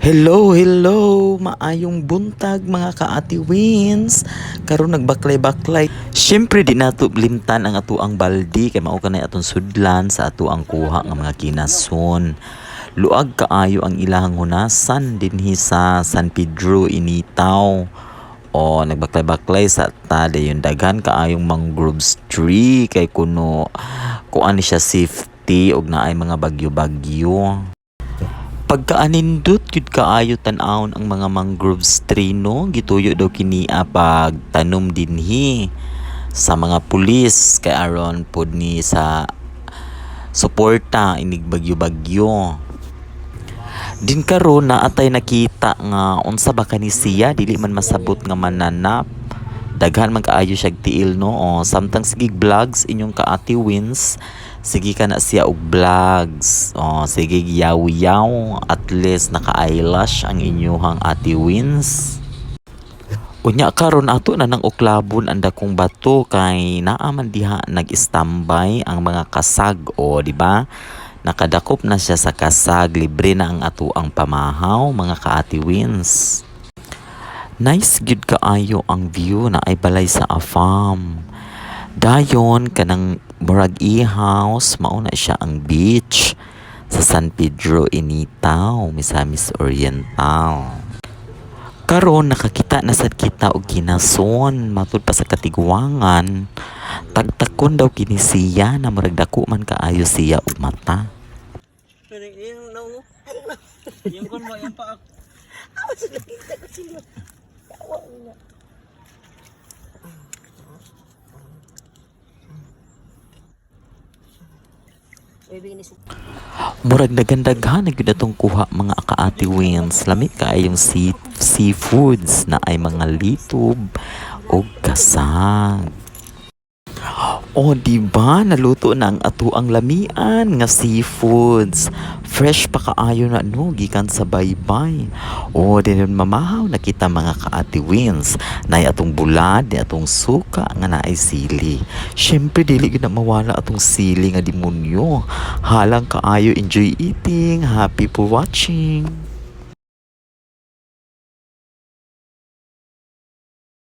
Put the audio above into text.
Hello, hello! Maayong buntag mga ka-ati Wins. Karon nagbaklay-baklay. Siyempre di nato limtan ang ato ang baldi kay mao kanay atong sudlan sa ato ang kuha nga mga kinason. Luag kaayo ang ilahang hunasan dinhi sa San Pedro Initaw. O nagbaklay-baklay sa tada yung daghan kaayong mangroves tree kay kuan ni siya safety og naay mga bagyo-bagyo. Pagkaanindot gyud kaayo tan-awon ang mga mangroves tree no, gituyo daw kini pag tanom dinhi sa mga pulis kay aron pod ni sa suporta inig bagyo-bagyo. Din karon na atay nakita nga unsa ba kani siya dili man masabot nga mananap. Daghan man kaayo siya tiil no. O, samtang sige vlogs inyong ka-ati Wins. Sige ka na siya og vlogs. O, sige yaw-yaw. At least naka-eyelash ang inyuhang ati Wins. Unya karon ato na nang uklabon ang dakong bato kay naaman diha nag-standby ang mga kasag o di ba? Nakadakop na siya sa kasag, libre na ang ato ang pamahaw mga ka-ati Wins. Nice gud kaayo ang view na ay balay sa farm. Dayon kanang murag house mao na siya ang beach sa San Pedro Initaw, Misamis Oriental. Karon nakakita na sad kita og kinason matud pa sa katigwangan. Tagtakon daw kini siya na murag dako man kaayo siya og mata. Yung kon mo yung pa Murag nagandaghan na gyud atong kuha mga ka-ati Wins. Lami kaayong seafoods na ay mga litob o kasag. O diba naluto na ang ato ang lamian nga seafoods. Fresh pa kaayo na no gikan sa baybay. O dinon mamahaw nakita mga ka-ati Wins na atong bulad, di atong suka nga naay sili. Syempre dili gyud na mawala atong sili nga demonyo. Halang kaayo, enjoy eating. Happy for watching.